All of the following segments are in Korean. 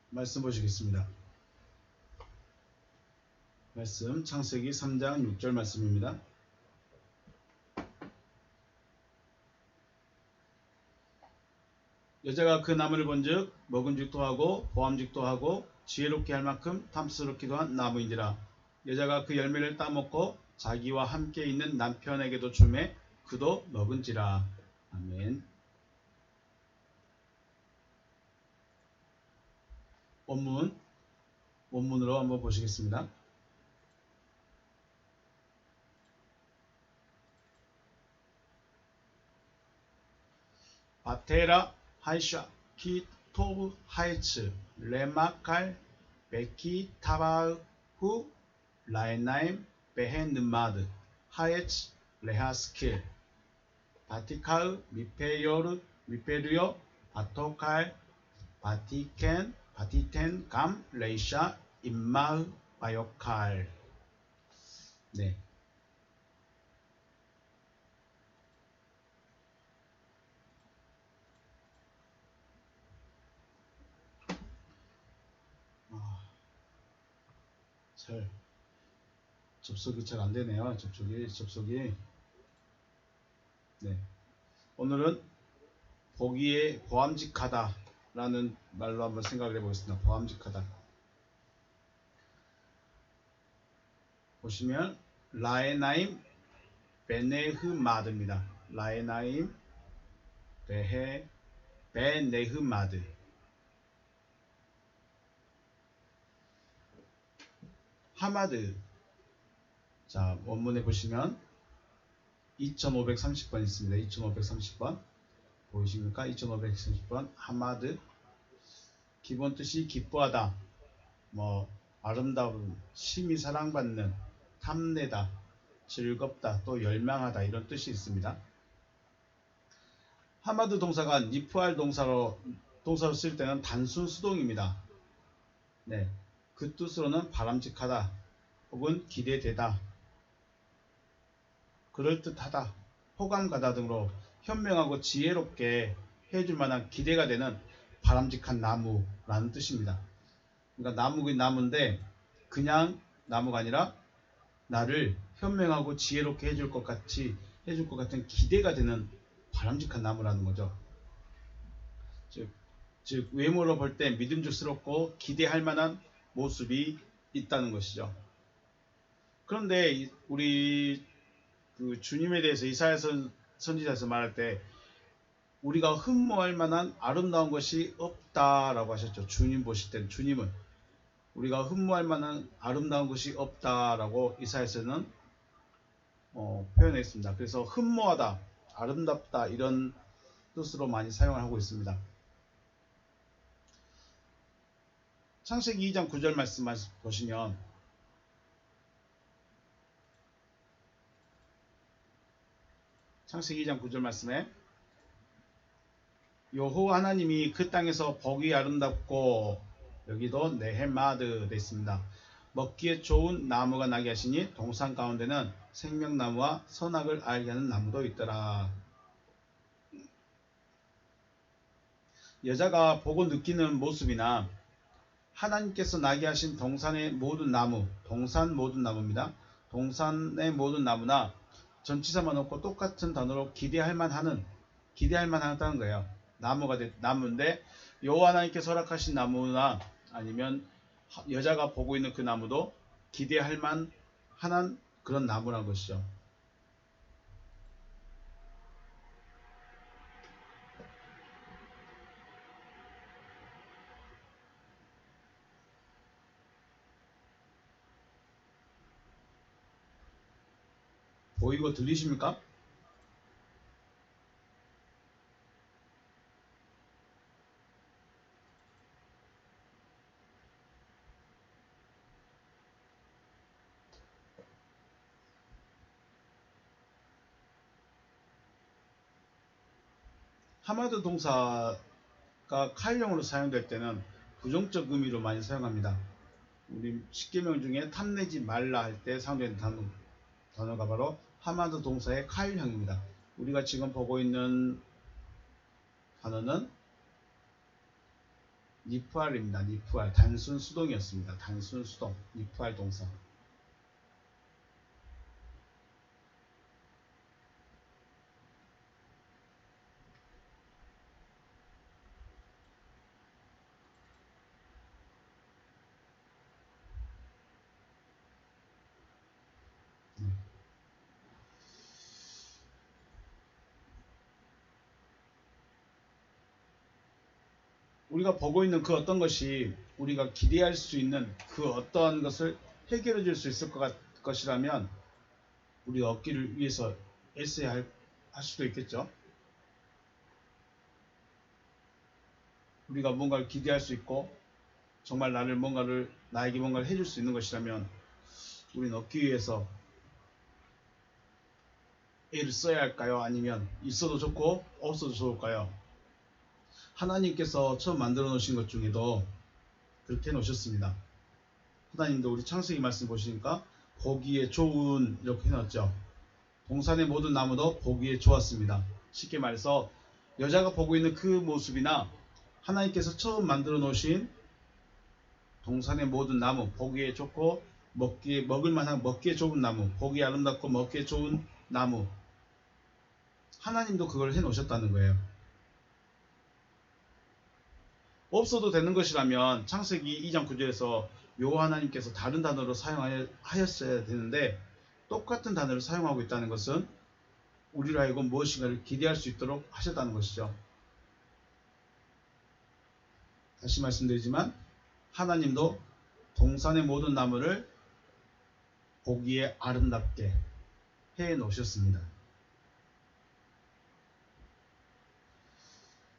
말씀 보시겠습니다. 말씀 창세기 3장 6절 말씀입니다. 여자가 그 나무를 본즉 먹음직도 하고 보암직도 하고 지혜롭게 할 만큼 탐스럽기도 한 나무인지라. 여자가 그 열매를 따먹고 자기와 함께 있는 남편에게도 주매 그도 먹은지라. 아멘. 원문으로 한번 보시겠습니다. 바테라 하이샤 키 토브 하이츠 레마칼 베키 타바흐 라에나임 베헨느마드 하에츠 레하스킬 바티카흐 미페르요 바토칼 바티텐 감 레이샤 임마흐 바요칼. 네. 접속이 잘 안되네요. 접속이. 네. 오늘은 보기에 보암직하다 라는 말로 한번 생각을 해보겠습니다. 보암직하다. 보시면 라에나임 베네흐마드입니다. 라에나임 베네흐마드. 하마드. 자, 원문에 보시면 2530번 있습니다. 2530번 보이십니까? 2530번 하마드. 기본 뜻이 기뻐하다, 뭐 아름다움, 심히 사랑받는, 탐내다, 즐겁다, 또 열망하다 이런 뜻이 있습니다. 하마드 동사가 니프알 동사로 쓸 때는 단순 수동입니다. 네, 그 뜻으로는 바람직하다 혹은 기대되다, 그럴듯하다, 호감가다 등으로 현명하고 지혜롭게 해줄 만한 기대가 되는 바람직한 나무라는 뜻입니다. 그러니까 나무인데 그냥 나무가 아니라 나를 현명하고 지혜롭게 해줄 것 같은 기대가 되는 바람직한 나무라는 거죠. 즉 외모로 볼 때 믿음직스럽고 기대할 만한 모습이 있다는 것이죠. 그런데 우리 그 주님에 대해서 이사야 선지자에서 말할 때 우리가 흠모할 만한 아름다운 것이 없다라고 하셨죠. 주님 보실 때는, 주님은 우리가 흠모할 만한 아름다운 것이 없다라고 이사야서는 표현했습니다. 그래서 흠모하다, 아름답다 이런 뜻으로 많이 사용을 하고 있습니다. 창세기 2장 9절 말씀 보시면 창세기 2장 9절 말씀에 여호와 하나님이 그 땅에서 보기 아름답고, 여기도 네헤마드 됐습니다. 먹기에 좋은 나무가 나게 하시니 동산 가운데는 생명나무와 선악을 알게 하는 나무도 있더라. 여자가 보고 느끼는 모습이나 하나님께서 나게 하신 동산의 모든 나무, 동산 모든 나무입니다. 동산의 모든 나무나 전치사만 놓고 똑같은 단어로 기대할 만하다는 거예요. 나무인데 여호와 하나님께서 허락하신 나무나 아니면 여자가 보고 있는 그 나무도 기대할 만한 그런 나무라는 것이죠. 보이고 들리십니까? 하마드 동사가 칼용으로 사용될 때는 부정적 의미로 많이 사용합니다. 우리 십계명 중에 탐내지 말라 할 때 사용되는 단어가 바로 하마드 동사의 칼형입니다. 우리가 지금 보고 있는 단어는 니프알입니다. 니프알. 단순 수동이었습니다. 단순 수동. 니프알 동사. 우리가 보고 있는 그 어떤 것이 우리가 기대할 수 있는 그 어떠한 것을 해결해 줄 수 있을 것이라면 우리 얻기를 위해서 애써야 할 수도 있겠죠. 우리가 뭔가를 기대할 수 있고 정말 나에게 뭔가를 해줄 수 있는 것이라면 우리는 얻기 위해서 애를 써야 할까요? 아니면 있어도 좋고 없어도 좋을까요? 하나님께서 처음 만들어 놓으신 것 중에도 그렇게 해놓으셨습니다. 하나님도 우리 창세기 말씀 보시니까 보기에 좋은 이렇게 해놨죠. 동산의 모든 나무도 보기에 좋았습니다. 쉽게 말해서 여자가 보고 있는 그 모습이나 하나님께서 처음 만들어 놓으신 동산의 모든 나무, 보기에 좋고 먹을만한 먹기에 좋은 나무, 보기 아름답고 먹기에 좋은 나무, 하나님도 그걸 해놓으셨다는 거예요. 없어도 되는 것이라면 창세기 2장 9절에서 여호와 하나님께서 다른 단어로 사용하였어야 되는데 똑같은 단어를 사용하고 있다는 것은 우리로 하여금 무엇인가를 기대할 수 있도록 하셨다는 것이죠. 다시 말씀드리지만 하나님도 동산의 모든 나무를 보기에 아름답게 해 놓으셨습니다.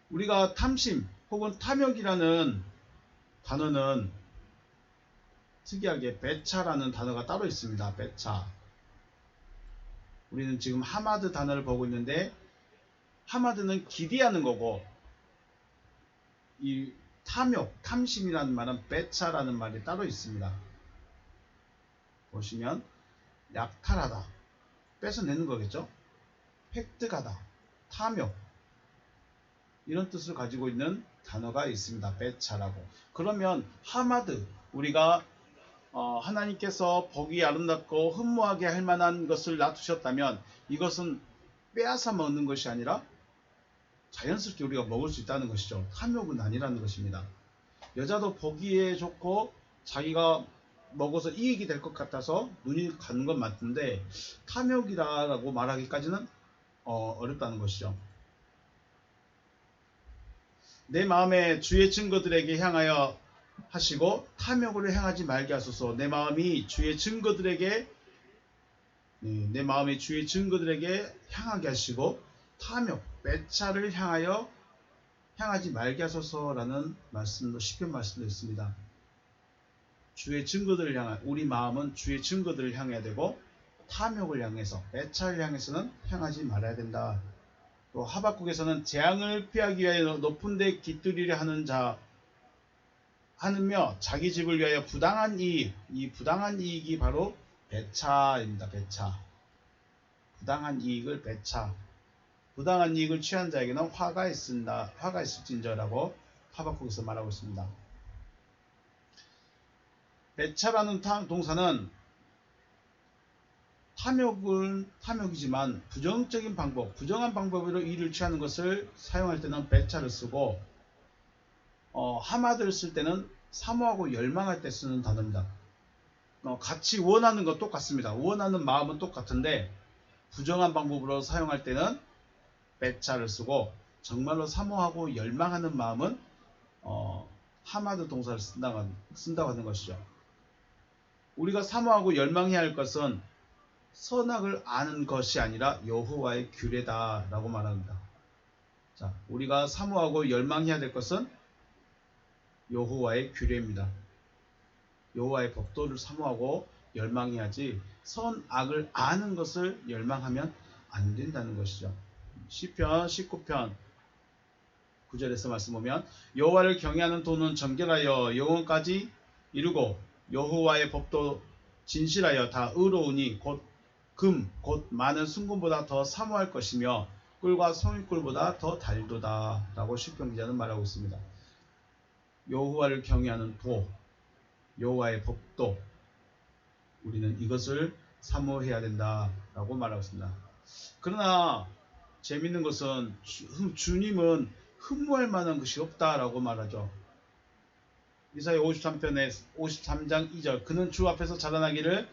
우리가 탐심 혹은 탐욕이라는 단어는 특이하게 배차라는 단어가 따로 있습니다. 배차. 우리는 지금 하마드 단어를 보고 있는데 하마드는 기대하는 거고 이 탐욕, 탐심이라는 말은 배차라는 말이 따로 있습니다. 보시면 약탈하다, 뺏어내는 거겠죠. 획득하다, 탐욕 이런 뜻을 가지고 있는 단어가 있습니다. 배차라고. 그러면 하마드, 우리가 하나님께서 보기 아름답고 흠모하게 할 만한 것을 놔두셨다면 이것은 빼앗아 먹는 것이 아니라 자연스럽게 우리가 먹을 수 있다는 것이죠. 탐욕은 아니라는 것입니다. 여자도 보기에 좋고 자기가 먹어서 이익이 될 것 같아서 눈이 가는 건 맞는데 탐욕이라고 말하기까지는 어렵다는 것이죠. 내 마음에 주의 증거들에게 향하여 하시고 탐욕으로 행하지 말게 하소서. 내 마음이 주의 증거들에게 향하게 하시고 탐욕, 배차를 향하여 향하지 말게 하소서라는 말씀도 시편 말씀도 있습니다. 주의 증거들을 향한 우리 마음은 주의 증거들을 향해야 되고 탐욕을 향해서 배차를 향해서는 향하지 말아야 된다. 또 하박국에서는 재앙을 피하기 위하여 높은 데 깃들이려 하는 자 하느며 자기 집을 위하여 부당한 이익, 이 부당한 이익이 바로 배차입니다. 배차. 부당한 이익을 배차. 부당한 이익을 취한 자에게는 화가 있을진저라고 하박국에서 말하고 있습니다. 배차라는 동사는 탐욕이지만 부정적인 방법, 부정한 방법으로 이를 취하는 것을 사용할 때는 배차를 쓰고 하마드를 쓸 때는 사모하고 열망할 때 쓰는 단어입니다. 같이 원하는 건 똑같습니다. 원하는 마음은 똑같은데 부정한 방법으로 사용할 때는 배차를 쓰고 정말로 사모하고 열망하는 마음은 하마드 동사를 쓴다고 하는 것이죠. 우리가 사모하고 열망해야 할 것은 선악을 아는 것이 아니라 여호와의 규례다 라고 말합니다. 자, 우리가 사모하고 열망해야 될 것은 여호와의 규례입니다. 여호와의 법도를 사모하고 열망해야지 선악을 아는 것을 열망하면 안 된다는 것이죠. 시편 19편 9절에서 말씀 보면 여호와를 경외하는 도는 정결하여 영원까지 이루고 여호와의 법도 진실하여 다 의로우니 곧 많은 순금보다 더 사모할 것이며 꿀과 송이꿀보다 더 달도다 라고 시편 기자는 말하고 있습니다. 여호와를 경외하는 도, 여호와의 법도 우리는 이것을 사모해야 된다라고 말하고 있습니다. 그러나 재밌는 것은 주님은 흠모할 만한 것이 없다라고 말하죠. 이사야 53편의 53장 2절 그는 주 앞에서 자라나기를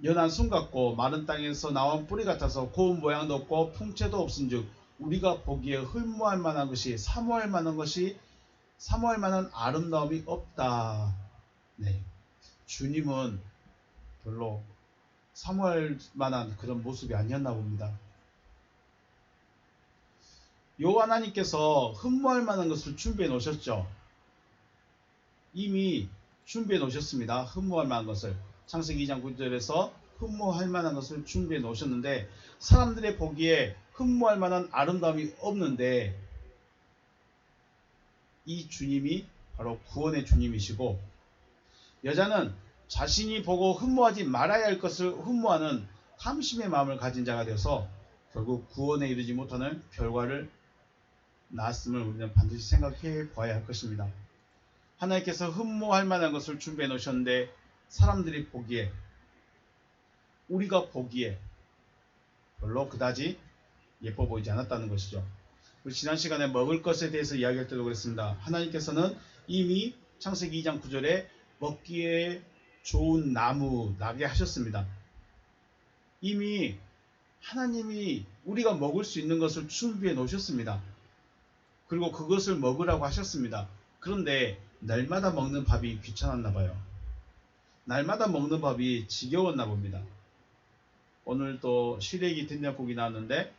연한 순 같고 마른 땅에서 나온 뿌리 같아서 고운 모양도 없고 풍채도 없은즉 우리가 보기에 흠모할 만한 것이 사모할 만한 아름다움이 없다. 네. 주님은 별로 사모할 만한 그런 모습이 아니었나 봅니다. 여호와 하나님께서 흠모할 만한 것을 준비해 놓으셨죠. 이미 준비해 놓으셨습니다. 흠모할 만한 것을. 창세기 2장 9절에서 흠모할 만한 것을 준비해 놓으셨는데 사람들의 보기에 흠모할 만한 아름다움이 없는데 이 주님이 바로 구원의 주님이시고 여자는 자신이 보고 흠모하지 말아야 할 것을 흠모하는 탐심의 마음을 가진 자가 되어서 결국 구원에 이르지 못하는 결과를 낳았음을 우리는 반드시 생각해 봐야 할 것입니다. 하나님께서 흠모할 만한 것을 준비해 놓으셨는데 사람들이 보기에 우리가 보기에 별로 그다지 예뻐 보이지 않았다는 것이죠. 우리 지난 시간에 먹을 것에 대해서 이야기할 때도 그랬습니다. 하나님께서는 이미 창세기 2장 9절에 먹기에 좋은 나무 나게 하셨습니다. 이미 하나님이 우리가 먹을 수 있는 것을 준비해 놓으셨습니다. 그리고 그것을 먹으라고 하셨습니다. 그런데 날마다 먹는 밥이 귀찮았나 봐요. 날마다 먹는 밥이 지겨웠나 봅니다. 오늘 또 시래기 된장국이 나왔는데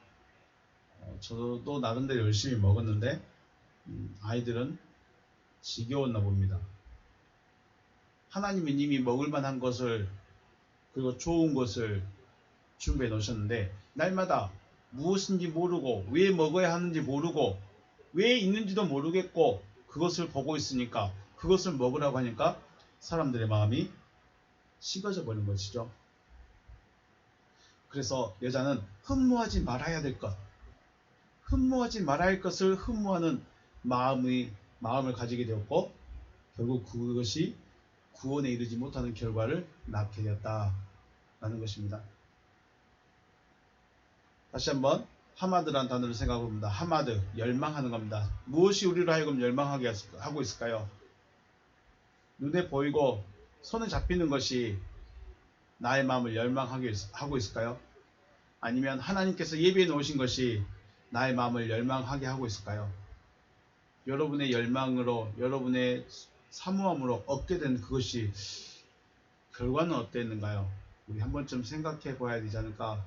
저도 나름대로 열심히 먹었는데 아이들은 지겨웠나 봅니다. 하나님은 이미 먹을 만한 것을 그리고 좋은 것을 준비해 놓으셨는데 날마다 무엇인지 모르고 왜 먹어야 하는지 모르고 왜 있는지도 모르겠고 그것을 보고 있으니까 그것을 먹으라고 하니까 사람들의 마음이 식어져 버린 것이죠. 그래서 여자는 흠모하지 말아야 될 것, 흠모하지 말아야 할 것을 흠모하는 마음을 가지게 되었고 결국 그것이 구원에 이르지 못하는 결과를 낳게 되었다라는 것입니다. 다시 한번 하마드라는 단어를 생각해 봅니다. 하마드, 열망하는 겁니다. 무엇이 우리로 하여금 열망하게 하고 있을까요? 눈에 보이고 손에 잡히는 것이 나의 마음을 열망하게 하고 있을까요? 아니면 하나님께서 예비해 놓으신 것이 나의 마음을 열망하게 하고 있을까요? 여러분의 열망으로 여러분의 사모함으로 얻게 된 그것이 결과는 어땠는가요? 우리 한 번쯤 생각해 봐야 되지 않을까?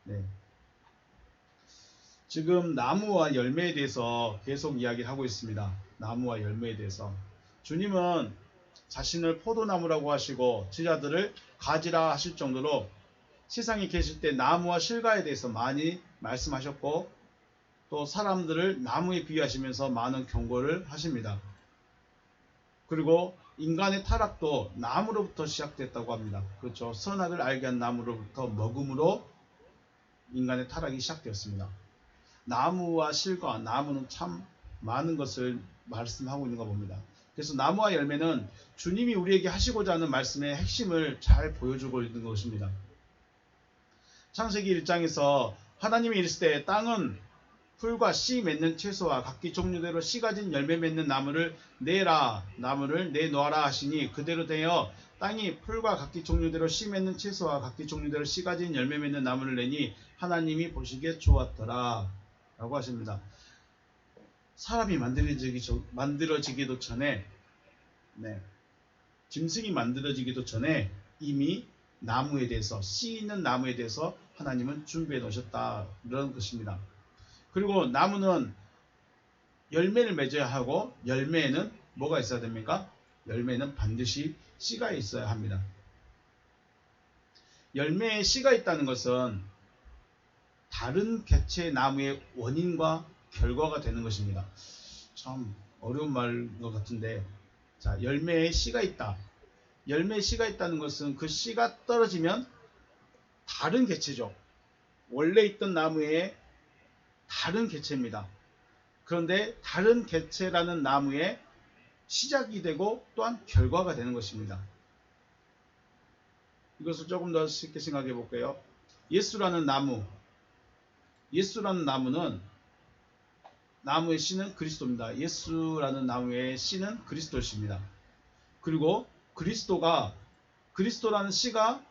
네. 지금 나무와 열매에 대해서 계속 이야기를 하고 있습니다. 나무와 열매에 대해서. 주님은 자신을 포도나무라고 하시고 제자들을 가지라 하실 정도로 세상에 계실 때 나무와 실과에 대해서 많이 말씀하셨고 또 사람들을 나무에 비유하시면서 많은 경고를 하십니다. 그리고 인간의 타락도 나무로부터 시작됐다고 합니다. 그렇죠. 선악을 알게 한 나무로부터 먹음으로 인간의 타락이 시작되었습니다. 나무와 실과, 나무는 참 많은 것을 말씀하고 있는가 봅니다. 그래서 나무와 열매는 주님이 우리에게 하시고자 하는 말씀의 핵심을 잘 보여주고 있는 것입니다. 창세기 1장에서 하나님이 이르실 때 땅은 풀과 씨 맺는 채소와 각기 종류대로 씨 가진 열매 맺는 나무를 내놓아라 하시니 그대로 되어 땅이 풀과 각기 종류대로 씨 맺는 채소와 각기 종류대로 씨 가진 열매 맺는 나무를 내니 하나님이 보시기에 좋았더라 라고 하십니다. 사람이 만들어지기도 전에 짐승이 만들어지기도 전에 이미 나무에 대해서 씨 있는 나무에 대해서 하나님은 준비해 놓으셨다 이런 것입니다. 그리고 나무는 열매를 맺어야 하고 열매에는 뭐가 있어야 됩니까? 열매는 반드시 씨가 있어야 합니다. 열매에 씨가 있다는 것은 다른 개체의 나무의 원인과 결과가 되는 것입니다. 참 어려운 말인 것 같은데 자, 열매에 씨가 있다. 열매에 씨가 있다는 것은 그 씨가 떨어지면 다른 개체죠. 원래 있던 나무에 다른 개체입니다. 그런데 다른 개체라는 나무의 시작이 되고 또한 결과가 되는 것입니다. 이것을 조금 더 쉽게 생각해 볼게요. 예수라는 나무는 나무의 씨는 그리스도입니다. 예수라는 나무의 씨는 그리스도십니다. 그리고 그리스도라는 씨가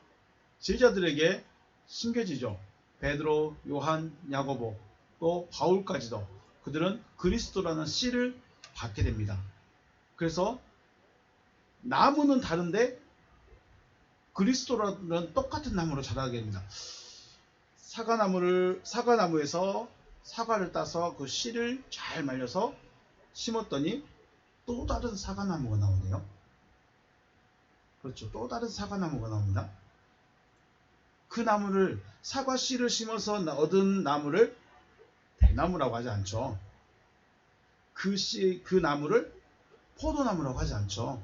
제자들에게 심겨지죠. 베드로, 요한, 야고보, 또 바울까지도 그들은 그리스도라는 씨를 받게 됩니다. 그래서 나무는 다른데 그리스도라는 똑같은 나무로 자라게 됩니다. 사과나무에서 사과를 따서 그 씨를 잘 말려서 심었더니 또 다른 사과나무가 나오네요. 그렇죠. 또 다른 사과나무가 나옵니다. 그 나무를 사과 씨를 심어서 얻은 나무를 대나무라고 하지 않죠. 그 나무를 포도나무라고 하지 않죠.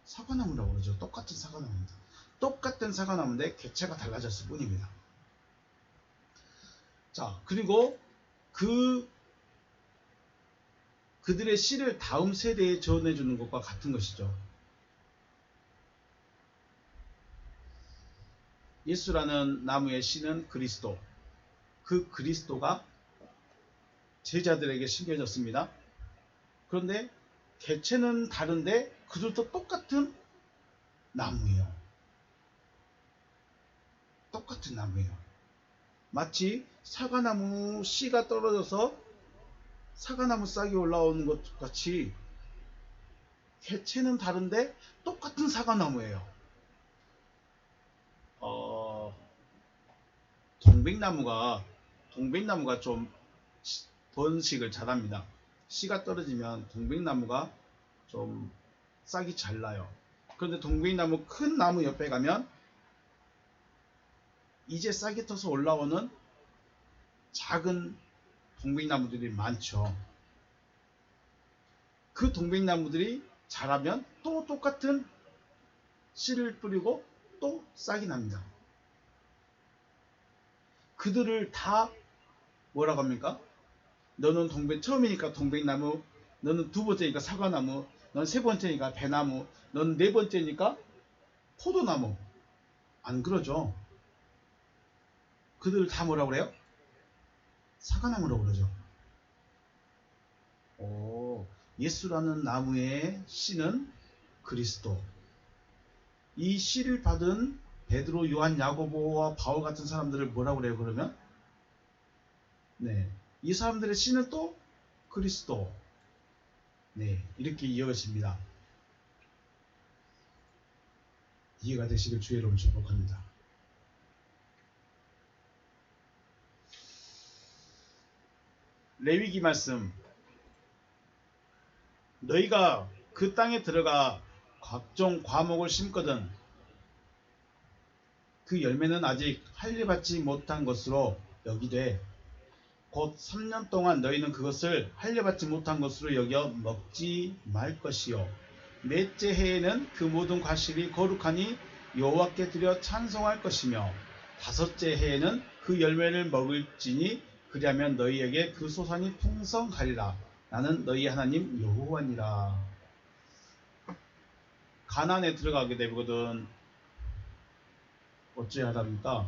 사과나무라고 그러죠. 똑같은 사과나무입니다. 똑같은 사과나무인데 개체가 달라졌을 뿐입니다. 자, 그리고 그들의 씨를 다음 세대에 전해주는 것과 같은 것이죠. 예수라는 나무의 씨는 그리스도. 그 그리스도가 제자들에게 심겨졌습니다. 그런데 개체는 다른데 그들도 똑같은 나무예요. 똑같은 나무예요. 마치 사과나무 씨가 떨어져서 사과나무 싹이 올라오는 것 같이 개체는 다른데 똑같은 사과나무예요. 동백나무가 좀 번식을 잘합니다. 씨가 떨어지면 동백나무가 좀 싹이 잘 나요. 그런데 동백나무 큰 나무 옆에 가면 이제 싹이 터서 올라오는 작은 동백나무들이 많죠. 그 동백나무들이 자라면 또 똑같은 씨를 뿌리고 또 싹이 납니다. 그들을 다 뭐라고 합니까? 너는 처음이니까 동백나무, 너는 두 번째니까 사과나무, 넌 세 번째니까 배나무, 넌 네 번째니까 포도나무. 안 그러죠. 그들을 다 뭐라고 그래요? 사과나무라고 그러죠. 예수라는 나무의 씨는 그리스도. 이 씨를 받은 베드로, 요한, 야고보와 바울 같은 사람들을 뭐라고 그래요? 그러면 이 사람들의 씨는 또 그리스도. 이렇게 이어집니다. 이해가 되시길 주의 이름으로 축복합니다. 레위기 말씀. 너희가 그 땅에 들어가 각종 과목을 심거든 그 열매는 아직 할례받지 못한 것으로 여기되 곧 3년 동안 너희는 그것을 할례받지 못한 것으로 여겨 먹지 말 것이요 넷째 해에는 그 모든 과실이 거룩하니 여호와께 드려 찬송할 것이며 다섯째 해에는 그 열매를 먹을지니 그리하면 너희에게 그 소산이 풍성하리라. 나는 너희 하나님 여호와니라. 가나안에 들어가게 되거든 어찌해야 합니까?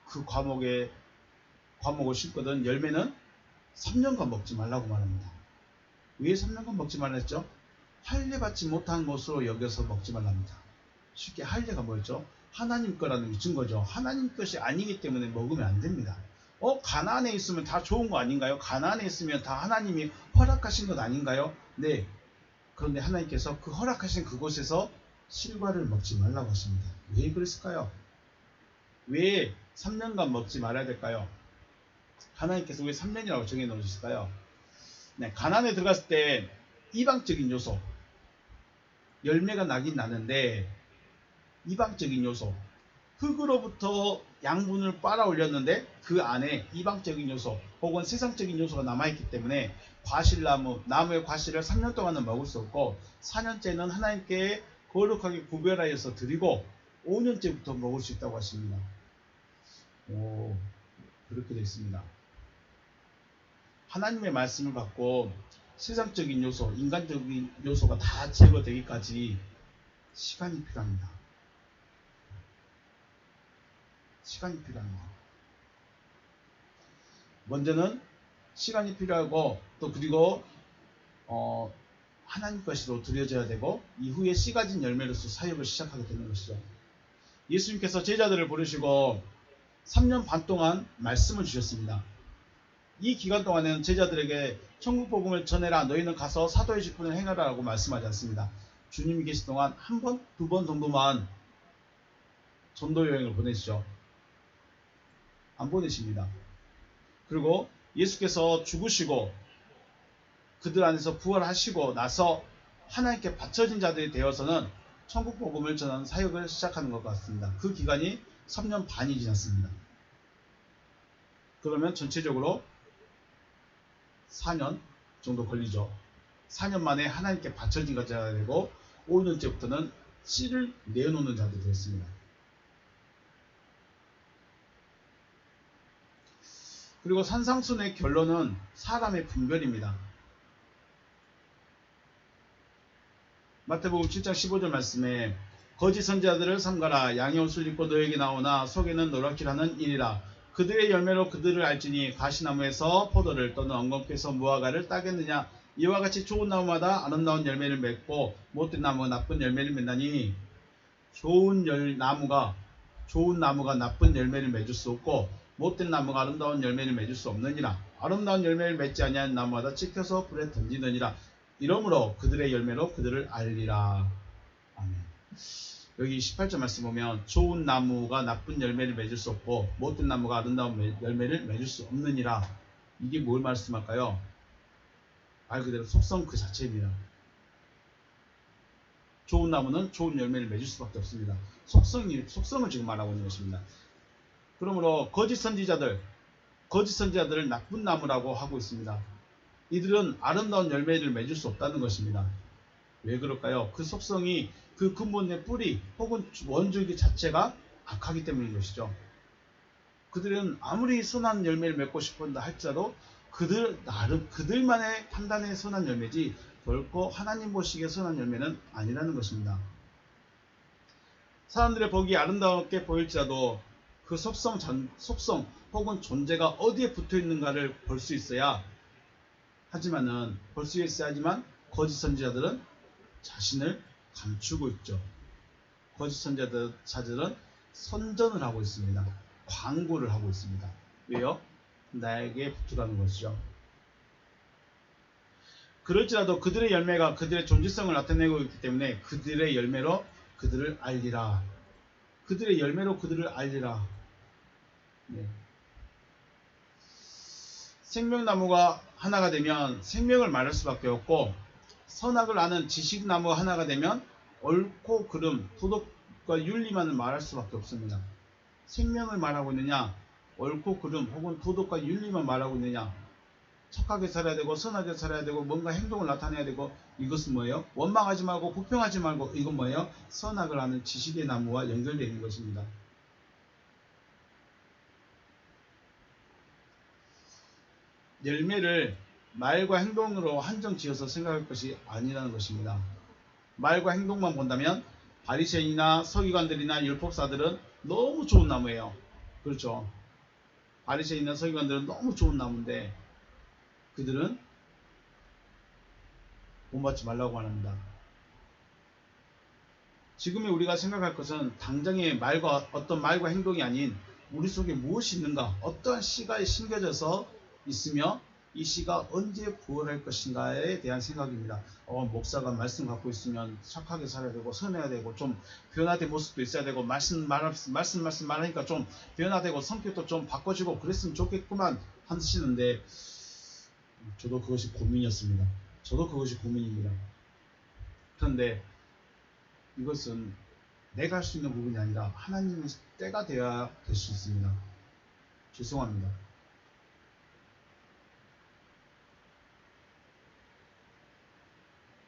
그 과목을 심거든 열매는 3년간 먹지 말라고 말합니다. 왜 3년간 먹지 말랬죠? 할례받지 못한 것으로 여겨서 먹지 말랍니다. 쉽게 할례가 뭐였죠? 하나님 거라는 증거죠. 하나님 것이 아니기 때문에 먹으면 안 됩니다. 가나안에 있으면 다 좋은 거 아닌가요? 가나안에 있으면 다 하나님이 허락하신 것 아닌가요? 네. 그런데 하나님께서 그 허락하신 그곳에서 실과를 먹지 말라고 하십니다. 왜 그랬을까요? 왜 3년간 먹지 말아야 될까요? 하나님께서 왜 3년이라고 정해 놓으셨을까요? 가나안에 들어갔을 때 이방적인 요소, 열매가 나긴 나는데 이방적인 요소, 흙으로부터 양분을 빨아 올렸는데 그 안에 이방적인 요소 혹은 세상적인 요소가 남아있기 때문에 나무의 과실을 3년 동안은 먹을 수 없고 4년째는 하나님께 거룩하게 구별하여서 드리고 5년째부터 먹을 수 있다고 하십니다. 그렇게 되어 있습니다. 하나님의 말씀을 받고 세상적인 요소, 인간적인 요소가 다 제거되기까지 시간이 필요합니다. 시간이 필요합니다. 먼저는 시간이 필요하고 또 그리고 하나님 것으로 드려져야 되고 이후에 씨 가진 열매로서 사역을 시작하게 되는 것이죠. 예수님께서 제자들을 부르시고 3년 반 동안 말씀을 주셨습니다. 이 기간 동안에는 제자들에게 천국 복음을 전해라, 너희는 가서 사도의 직분을 행하라 라고 말씀하지 않습니다. 주님이 계신 동안 한 번, 두 번 정도만 전도 여행을 보내시죠. 안 보내십니다. 그리고 예수께서 죽으시고 그들 안에서 부활하시고 나서 하나님께 바쳐진 자들이 되어서는 천국 복음을 전하는 사역을 시작하는 것 같습니다. 그 기간이 3년 반이 지났습니다. 그러면 전체적으로 4년 정도 걸리죠. 4년 만에 하나님께 바쳐진 자가 되고 5년째부터는 씨를 내어놓는 자들이 되었습니다. 그리고 산상순의 결론은 사람의 분별입니다. 마태복음 7장 15절 말씀에 거짓 선지자들을 삼가라. 양의 옷을 입고 너에게 나오나 속에는 노랗기라는 일이라. 그들의 열매로 그들을 알지니 가시나무에서 포도를 또는 엉겅퀴에서 무화과를 따겠느냐. 이와 같이 좋은 나무마다 아름다운 열매를 맺고 못된 나무가 나쁜 열매를 맺나니 좋은 나무가 나쁜 열매를 맺을 수 없고 못된 나무가 아름다운 열매를 맺을 수 없느니라. 아름다운 열매를 맺지 아니한 나무마다 찍혀서 불에 던지느니라. 이러므로 그들의 열매로 그들을 알리라. 아멘. 여기 18절 말씀 보면 좋은 나무가 나쁜 열매를 맺을 수 없고 못된 나무가 아름다운 열매를 맺을 수 없느니라. 이게 뭘 말씀할까요? 말 그대로 속성 그 자체입니다. 좋은 나무는 좋은 열매를 맺을 수밖에 없습니다. 속성을 지금 말하고 있는 것입니다. 그러므로 거짓 선지자들을 나쁜 나무라고 하고 있습니다. 이들은 아름다운 열매를 맺을 수 없다는 것입니다. 왜 그럴까요? 그 속성이 그 근본의 뿌리 혹은 원줄기 자체가 악하기 때문인 것이죠. 그들은 아무리 선한 열매를 맺고 싶은다 할지라도 그들만의 판단의 선한 열매지 결코 하나님 보시기에 선한 열매는 아니라는 것입니다. 사람들의 보기에 아름답게 보일지라도 그 속성 혹은 존재가 어디에 붙어 있는가를 볼 수 있어야 하지만 거짓 선지자들은 자신을 감추고 있죠. 거짓 선지자들은 선전을 하고 있습니다. 광고를 하고 있습니다. 왜요? 나에게 붙으라는 것이죠. 그럴지라도 그들의 열매가 그들의 존재성을 나타내고 있기 때문에 그들의 열매로 그들을 알리라. 그들의 열매로 그들을 알리라. 네. 생명나무가 하나가 되면 생명을 말할 수밖에 없고 선악을 아는 지식나무가 하나가 되면 옳고 그름, 도덕과 윤리만을 말할 수밖에 없습니다. 생명을 말하고 있느냐, 옳고 그름 혹은 도덕과 윤리만 말하고 있느냐, 착하게 살아야 되고 선하게 살아야 되고 뭔가 행동을 나타내야 되고, 이것은 뭐예요? 원망하지 말고 불평하지 말고, 이건 뭐예요? 선악을 아는 지식의 나무와 연결되어 있는 것입니다. 열매를 말과 행동으로 한정 지어서 생각할 것이 아니라는 것입니다. 말과 행동만 본다면 바리새인이나 서기관들이나 율법사들은 너무 좋은 나무예요. 그렇죠? 바리새인이나 서기관들은 너무 좋은 나무인데 그들은 본받지 말라고 말합니다. 지금의 우리가 생각할 것은 당장의 어떤 말과 행동이 아닌 우리 속에 무엇이 있는가, 어떠한 씨가 심겨져서 있으며 이 씨가 언제 부활할 것인가에 대한 생각입니다. 목사가 말씀 갖고 있으면 착하게 살아야 되고 선해야 되고 좀 변화된 모습도 있어야 되고 말씀 말하니까 좀 변화되고 성격도 좀 바꿔지고 그랬으면 좋겠구만 하시는데, 저도 그것이 고민이었습니다. 저도 그것이 고민입니다. 그런데 이것은 내가 할 수 있는 부분이 아니라 하나님의 때가 되어야 될 수 있습니다. 죄송합니다.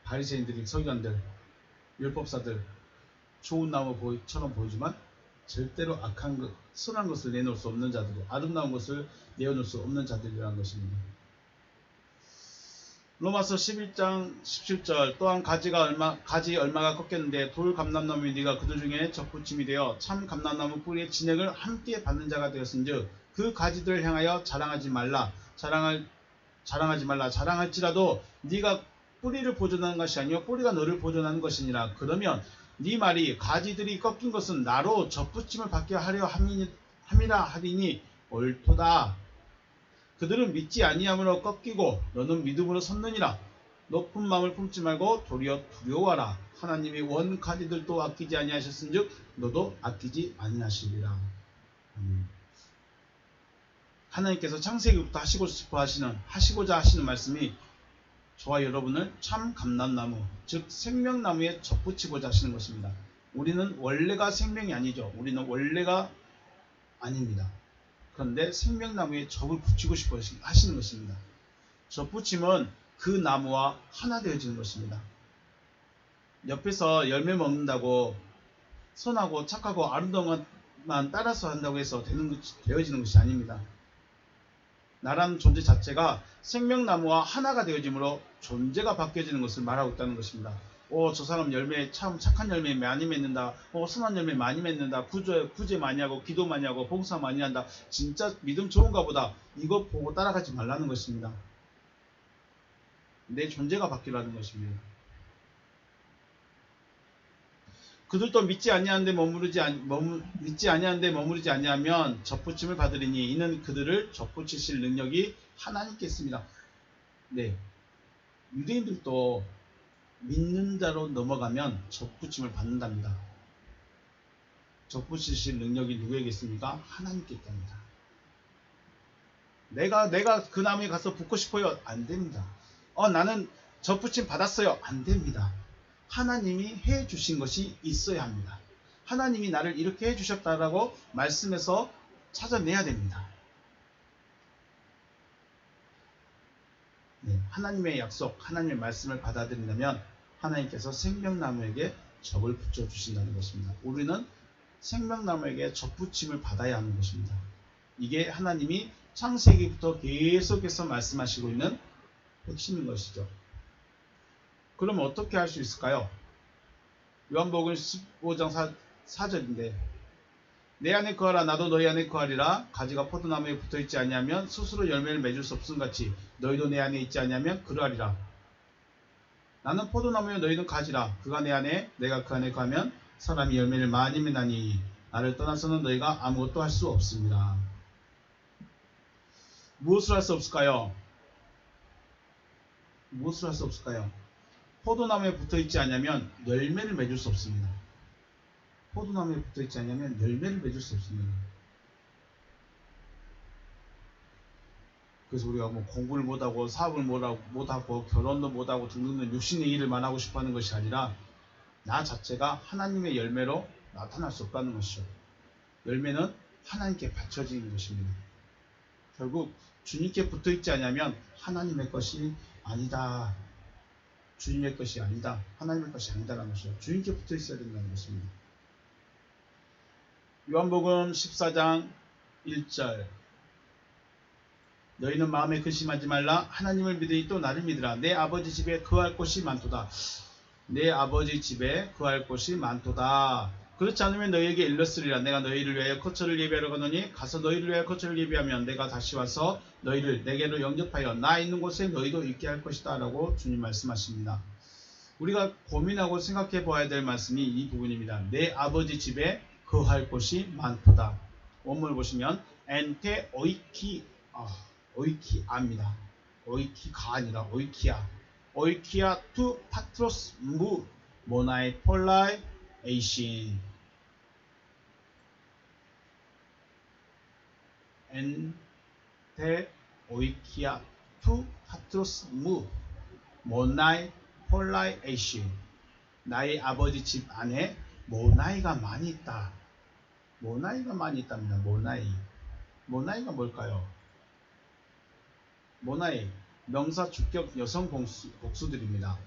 바리새인들이, 서기관들, 율법사들 좋은 나무처럼 보이지만 절대로 선한 것을 내놓을 수 없는 자들, 아름다운 것을 내어놓을 수 없는 자들이라는 것입니다. 로마서 11장 17절 또한 가지 얼마가 꺾였는데 돌 감람나무 네가 그들 중에 접붙임이 되어 참 감람나무 뿌리의 진액을 함께 받는 자가 되었은즉 그 가지들을 향하여 자랑하지 말라. 자랑할지라도 네가 뿌리를 보존하는 것이 아니요 뿌리가 너를 보존하는 것이니라. 그러면 네 말이 가지들이 꺾인 것은 나로 접붙임을 받게 하려 함이라 하리니 옳도다. 그들은 믿지 아니함으로 꺾이고 너는 믿음으로 섰느니라. 높은 마음을 품지 말고 도리어 두려워하라. 하나님이 원 가지들도 아끼지 아니하셨은즉 너도 아끼지 아니하시리라. 하나님께서 창세기부터 하시고자 하시는 말씀이 저와 여러분을 참 감람나무, 즉 생명나무에 접붙이고자 하시는 것입니다. 우리는 원래가 생명이 아니죠. 우리는 원래가 아닙니다. 그런데 생명나무에 접을 붙이고 싶어 하시는 것입니다. 접붙임은 그 나무와 하나 되어지는 것입니다. 옆에서 열매 먹는다고 선하고 착하고 아름다운 것만 따라서 한다고 해서 되어지는 것이 아닙니다. 나라는 존재 자체가 생명나무와 하나가 되어짐으로 존재가 바뀌어지는 것을 말하고 있다는 것입니다. 저 사람 참 착한 열매 많이 맺는다. 선한 열매 많이 맺는다. 구제 많이 하고 기도 많이 하고 봉사 많이 한다. 진짜 믿음 좋은가 보다. 이거 보고 따라가지 말라는 것입니다. 내 존재가 바뀌라는 것입니다. 그들도 믿지 아니하는데 머무르지 아니하면 접붙임을 받으리니 이는 그들을 접붙이실 능력이 하나님께 있습니다. 네, 유대인들도 믿는 자로 넘어가면 접붙임을 받는답니다. 접붙이실 능력이 누구에게 있습니까? 하나님께 있답니다. 내가 그 나무에 가서 붙고 싶어요. 안 됩니다. 나는 접붙임 받았어요. 안 됩니다. 하나님이 해주신 것이 있어야 합니다. 하나님이 나를 이렇게 해주셨다라고 말씀에서 찾아내야 됩니다. 네, 하나님의 약속, 하나님의 말씀을 받아들인다면 하나님께서 생명나무에게 접을 붙여주신다는 것입니다. 우리는 생명나무에게 접붙임을 받아야 하는 것입니다. 이게 하나님이 창세기부터 계속해서 말씀하시고 있는 핵심인 것이죠. 그러면 어떻게 할 수 있을까요? 요한복음 15장 4절인데 내 안에 거하라 나도 너희 안에 거하리라. 가지가 포도나무에 붙어있지 아니하면 스스로 열매를 맺을 수 없음 같이 너희도 내 안에 있지 아니하면 그러하리라. 나는 포도나무여 너희는 가지라. 그가 내 안에 내가 그 안에 거하면 사람이 열매를 많이 맺나니 나를 떠나서는 너희가 아무것도 할 수 없습니다. 무엇을 할 수 없을까요? 무엇을 할 수 없을까요? 포도나무에 붙어있지 않으면 열매를 맺을 수 없습니다. 포도나무에 붙어있지 않으면 열매를 맺을 수 없습니다. 그래서 우리가 공부를 못하고 사업을 못하고 결혼도 못하고 등등등 육신의 일을만 하고 싶어하는 것이 아니라 나 자체가 하나님의 열매로 나타날 수 없다는 것이죠. 열매는 하나님께 바쳐지는 것입니다. 결국 주님께 붙어있지 않으면 하나님의 것이 아니다. 주님의 것이 아니다. 하나님의 것이 아니다라는 것이죠. 주님께 붙어 있어야 된다는 것입니다. 요한복음 14장 1절 너희는 마음에 근심하지 말라. 하나님을 믿으니 또 나를 믿으라. 내 아버지 집에 거할 곳이 많도다. 내 아버지 집에 거할 곳이 많도다. 그렇지 않으면 너희에게 일렀으리라. 내가 너희를 위하여 거처를 예비하러 가노니 가서 너희를 위하여 거처를 예비하면 내가 다시 와서 너희를 내게로 영접하여 나 있는 곳에 너희도 있게 할 것이다 라고 주님 말씀하십니다. 우리가 고민하고 생각해 보아야 될 말씀이 이 부분입니다. 내 아버지 집에 거할 곳이 많도다. 원문을 보시면 엔테 오이키아입니다. 오이키가 아니라 오이키아 투 파트로스 무 모나이 폴라이 에이신 엔테 오이키아 투 파트로스 무 모나이 폴라이 에이신 나의 아버지 집 안에 모나이가 많이 있다. 모나이가 많이 있답니다. 모나이가 뭘까요? 모나이 명사 주격 여성 복수들입니다.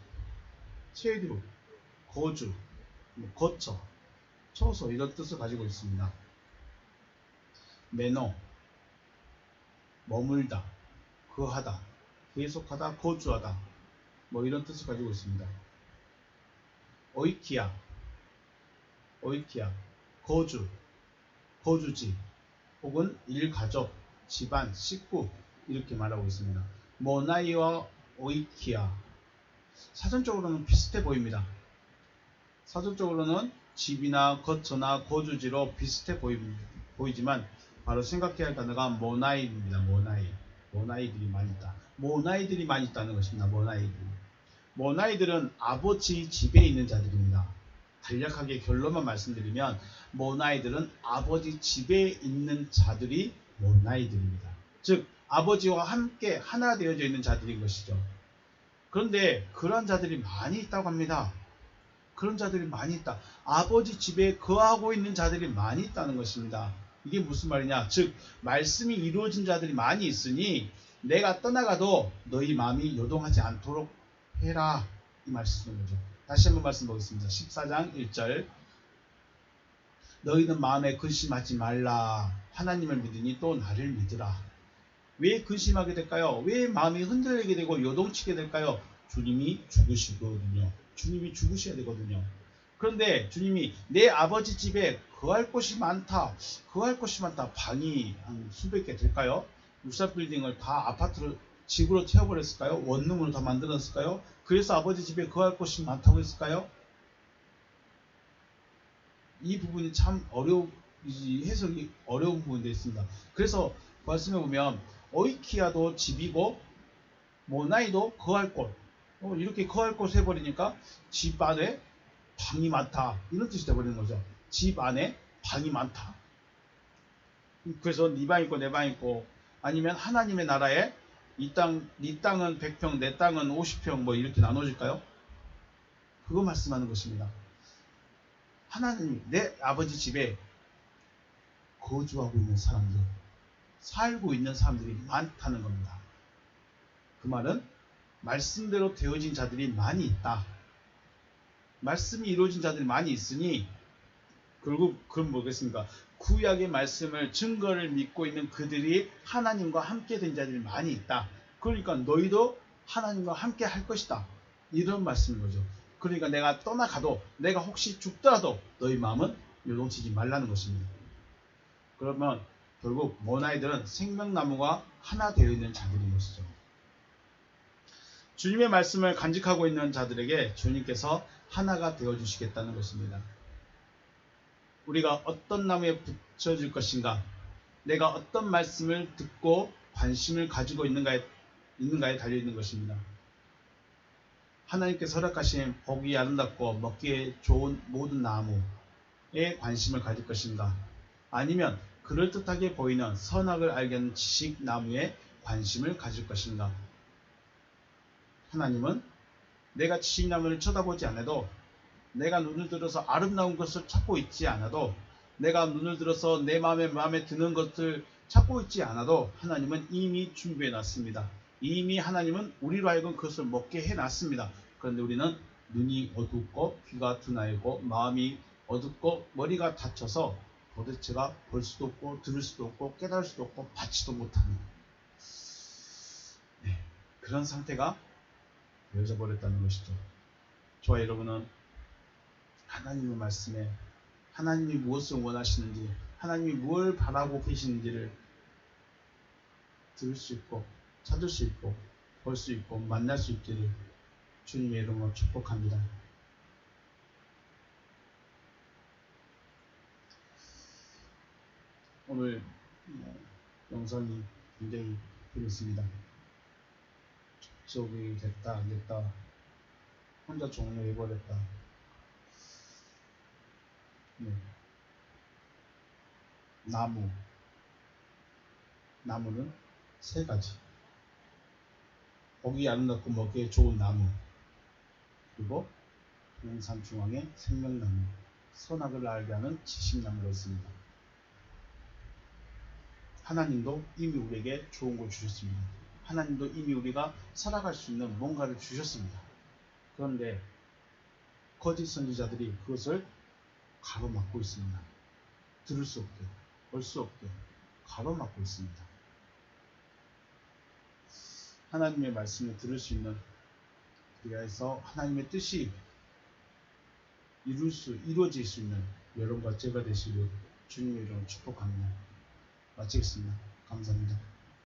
체류, 거주, 거처, 처소 이런 뜻을 가지고 있습니다. 매너, 머물다, 거하다, 계속하다, 거주하다. 뭐 이런 뜻을 가지고 있습니다. 오이키아, 오이키아, 거주, 거주지, 혹은 일가족, 집안, 식구 이렇게 말하고 있습니다. 모나이와 오이키아 사전적으로는 비슷해 보입니다. 사전적으로는 집이나 거처나 거주지로 비슷해 보이지만 바로 생각해야 할 단어가 모나이입니다. 모나이. 모나이들이 많이 있다. 모나이들이 많이 있다는 것입니다. 모나이들. 모나이들은 아버지 집에 있는 자들입니다. 간략하게 결론만 말씀드리면 모나이들은 아버지 집에 있는 자들이 모나이들입니다. 즉 아버지와 함께 하나 되어져 있는 자들인 것이죠. 그런데 그런 자들이 많이 있다고 합니다. 그런 자들이 많이 있다. 아버지 집에 거하고 있는 자들이 많이 있다는 것입니다. 이게 무슨 말이냐? 즉 말씀이 이루어진 자들이 많이 있으니 내가 떠나가도 너희 마음이 요동하지 않도록 해라. 이 말씀인 거죠. 다시 한번 말씀 보겠습니다. 14장 1절 너희는 마음에 근심하지 말라. 하나님을 믿으니 또 나를 믿으라. 왜 근심하게 될까요? 왜 마음이 흔들리게 되고 요동치게 될까요? 주님이 죽으시거든요. 주님이 죽으셔야 되거든요. 그런데 주님이 내 아버지 집에 거할 곳이 많다. 거할 곳이 많다. 방이 한 수백 개 될까요? 63빌딩을 다 아파트로 집으로 채워버렸을까요? 원룸으로 다 만들었을까요? 그래서 아버지 집에 거할 곳이 많다고 했을까요? 이 부분이 참 해석이 어려운 부분이 되어 있습니다. 그래서 말씀해 보면 오이키아도 집이고 모나이도 거할 곳 이렇게 거할 곳 해버리니까 집 안에 방이 많다 이런 뜻이 돼버리는 거죠. 집 안에 방이 많다. 그래서 네 방 있고 내 방 있고 아니면 하나님의 나라에 네 땅은 100평 내 땅은 50평 뭐 이렇게 나눠질까요? 그거 말씀하는 것입니다. 하나님 내 아버지 집에 거주하고 있는 사람들 살고 있는 사람들이 많다는 겁니다. 그 말은 말씀대로 되어진 자들이 많이 있다. 말씀이 이루어진 자들이 많이 있으니 결국 그럼 뭐겠습니까? 구약의 말씀을 증거를 믿고 있는 그들이 하나님과 함께 된 자들이 많이 있다. 그러니까 너희도 하나님과 함께 할 것이다. 이런 말씀인 거죠. 그러니까 내가 떠나가도 내가 혹시 죽더라도 너희 마음은 요동치지 말라는 것입니다. 그러면 결국 모나이들은 생명나무가 하나 되어 있는 자들인 것이죠. 주님의 말씀을 간직하고 있는 자들에게 주님께서 하나가 되어주시겠다는 것입니다. 우리가 어떤 나무에 붙여질 것인가, 내가 어떤 말씀을 듣고 관심을 가지고 있는가에 달려있는 것입니다. 하나님께서 허락하신 보기 아름답고 먹기에 좋은 모든 나무에 관심을 가질 것인가, 아니면 그럴듯하게 보이는 선악을 알게 하는 지식나무에 관심을 가질 것인가. 하나님은 내가 지식나무를 쳐다보지 않아도, 내가 눈을 들어서 아름다운 것을 찾고 있지 않아도, 내가 눈을 들어서 내 마음에 드는 것을 찾고 있지 않아도 하나님은 이미 준비해 놨습니다. 이미 하나님은 우리로 하여금 그것을 먹게 해 놨습니다. 그런데 우리는 눈이 어둡고 귀가 둔하이고 마음이 어둡고 머리가 닫혀서 도대체가 볼 수도 없고 들을 수도 없고 깨달을 수도 없고 받지도 못하는 그런 상태가 되어져 버렸다는 것이죠. 저와 여러분은 하나님의 말씀에 하나님이 무엇을 원하시는지, 하나님이 무엇을 바라고 계시는지를 들을 수 있고 찾을 수 있고 볼 수 있고 만날 수 있기를 주님의 이름으로 축복합니다. 오늘 영상이 굉장히 재밌습니다. 접속이 됐다 안 됐다, 혼자 종료해버렸다. 나무는 세 가지. 보기 아름답고 먹기에 좋은 나무, 그리고 동산 중앙에 생명나무, 선악을 알게 하는 지식나무가 있습니다. 하나님도 이미 우리에게 좋은 걸 주셨습니다. 하나님도 이미 우리가 살아갈 수 있는 뭔가를 주셨습니다. 그런데 거짓 선지자들이 그것을 가로막고 있습니다. 들을 수 없게, 볼 수 없게 가로막고 있습니다. 하나님의 말씀을 들을 수 있는 그래서 하나님의 뜻이 이루어질 수 있는 여러분과 제가 되시길 주님의 이름으로 축복합니다. 마치겠습니다. 감사합니다.